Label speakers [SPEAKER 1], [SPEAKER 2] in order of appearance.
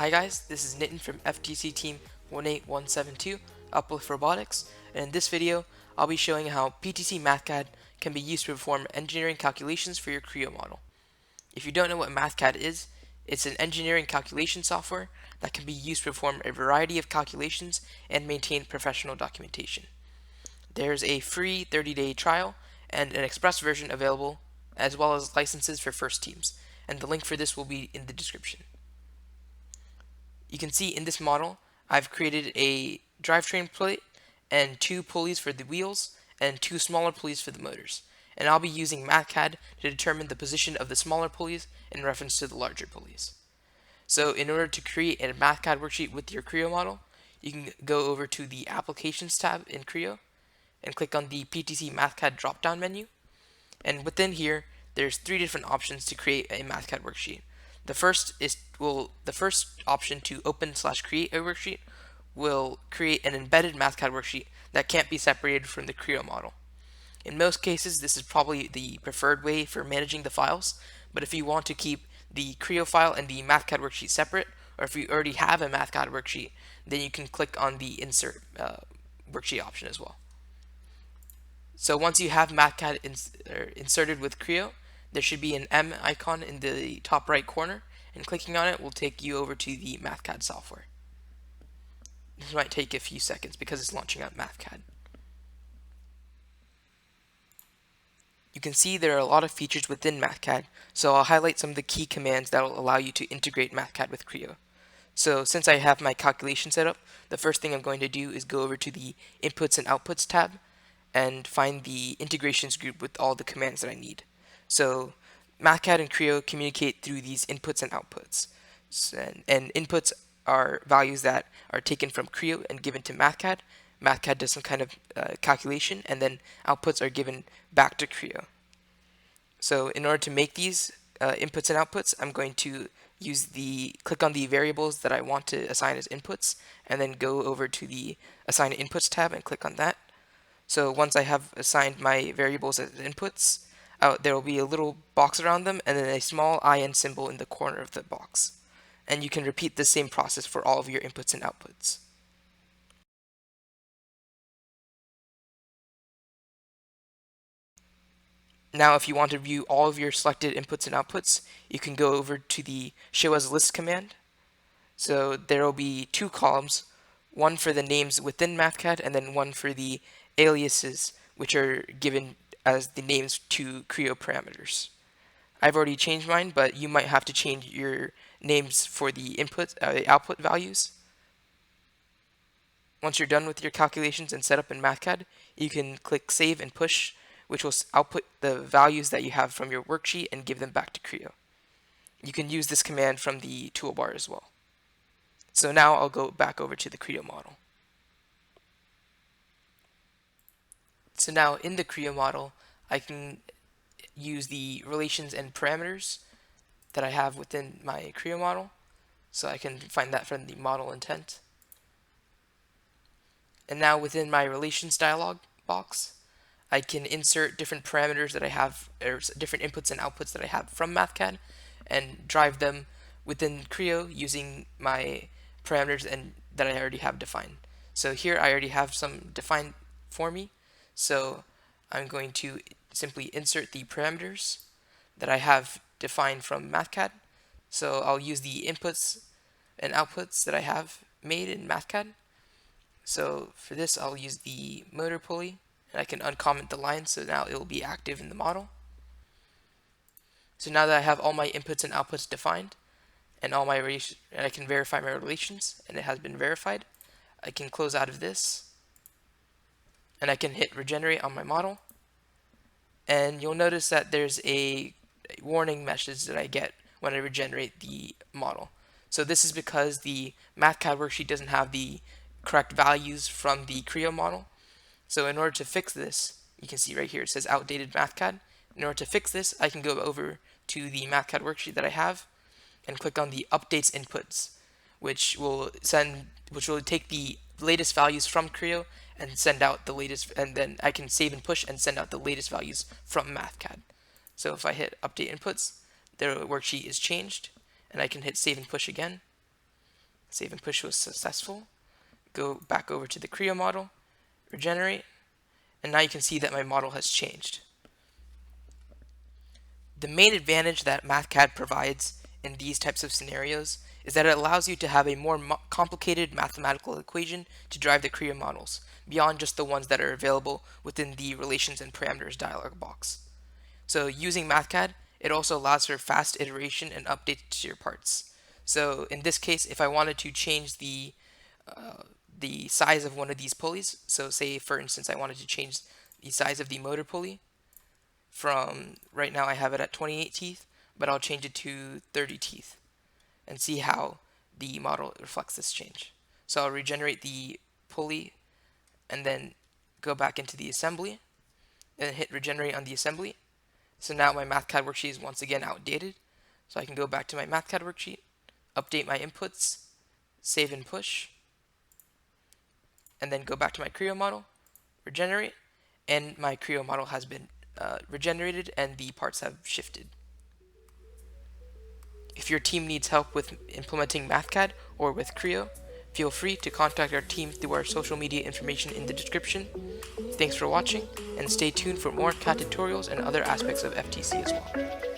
[SPEAKER 1] Hi guys, this is Nitin from FTC Team 18172, Uplift Robotics, and in this video I'll be showing how PTC Mathcad can be used to perform engineering calculations for your Creo model. If you don't know what Mathcad is, it's an engineering calculation software that can be used to perform a variety of calculations and maintain professional documentation. There's a free 30-day trial and an express version available, as well as licenses for first teams, and the link for this will be in the description. You can see in this model, I've created a drivetrain plate and two pulleys for the wheels and two smaller pulleys for the motors. And I'll be using Mathcad to determine the position of the smaller pulleys in reference to the larger pulleys. So in order to create a Mathcad worksheet with your Creo model, you can go over to the Applications tab in Creo and click on the PTC Mathcad drop-down menu. And within here, there's three different options to create a Mathcad worksheet. The first option to open/create a worksheet will create an embedded Mathcad worksheet that can't be separated from the Creo model. In most cases, this is probably the preferred way for managing the files, but if you want to keep the Creo file and the Mathcad worksheet separate, or if you already have a Mathcad worksheet, then you can click on the insert worksheet option as well. So once you have Mathcad inserted with Creo, there should be an M icon in the top right corner, and clicking on it will take you over to the Mathcad software. This might take a few seconds because it's launching out Mathcad. You can see there are a lot of features within Mathcad, so I'll highlight some of the key commands that will allow you to integrate Mathcad with Creo. So since I have my calculation set up, the first thing I'm going to do is go over to the Inputs and Outputs tab and find the integrations group with all the commands that I need. So Mathcad and Creo communicate through these inputs and outputs. And inputs are values that are taken from Creo and given to Mathcad. Mathcad does some kind of calculation, and then outputs are given back to Creo. So in order to make these inputs and outputs, I'm going to click on the variables that I want to assign as inputs, and then go over to the Assign Inputs tab and click on that. So once I have assigned my variables as inputs, there will be a little box around them and then a small IN symbol in the corner of the box. And you can repeat the same process for all of your inputs and outputs. Now if you want to view all of your selected inputs and outputs, you can go over to the Show as List command. So there will be two columns, one for the names within Mathcad and then one for the aliases, which are given as the names to Creo parameters. I've already changed mine, but you might have to change your names for the output values. Once you're done with your calculations and set up in Mathcad, you can click Save and Push, which will output the values that you have from your worksheet and give them back to Creo. You can use this command from the toolbar as well. So now I'll go back over to the Creo model. So now in the Creo model, I can use the relations and parameters that I have within my Creo model. So I can find that from the model intent. And now within my relations dialog box, I can insert different parameters that I have, or different inputs and outputs that I have from Mathcad, and drive them within Creo using my parameters that I already have defined. So here I already have some defined for me. So I'm going to simply insert the parameters that I have defined from Mathcad. So I'll use the inputs and outputs that I have made in Mathcad. So for this, I'll use the motor pulley, and I can uncomment the line, so now it will be active in the model. So now that I have all my inputs and outputs defined, and I can verify my relations, and it has been verified, I can close out of this, and I can hit regenerate on my model, and you'll notice that there's a warning message that I get when I regenerate the model. So this is because the Mathcad worksheet doesn't have the correct values from the Creo model. So in order to fix this, you can see right here it says outdated Mathcad. In order to fix this, I can go over to the Mathcad worksheet that I have and click on the updates inputs, which will take the latest values from Creo and send out the latest, and then I can save and push and send out the latest values from Mathcad. So if I hit update inputs, the worksheet is changed, and I can hit save and push again. Save and push was successful. Go back over to the Creo model, regenerate, and now you can see that my model has changed. The main advantage that Mathcad provides in these types of scenarios is that it allows you to have a more complicated mathematical equation to drive the Creo models, beyond just the ones that are available within the Relations and Parameters dialog box. So using Mathcad, it also allows for fast iteration and updates to your parts. So in this case, if I wanted to change the size of one of these pulleys, so say for instance I wanted to change the size of the motor pulley from, right now I have it at 28 teeth, but I'll change it to 30 teeth and see how the model reflects this change. So I'll regenerate the pulley and then go back into the assembly and hit regenerate on the assembly. So now my Mathcad worksheet is once again outdated. So I can go back to my Mathcad worksheet, update my inputs, save and push, and then go back to my Creo model, regenerate, and my Creo model has been regenerated and the parts have shifted. If your team needs help with implementing Mathcad or with Creo, feel free to contact our team through our social media information in the description. Thanks for watching, and stay tuned for more CAD tutorials and other aspects of FTC as well.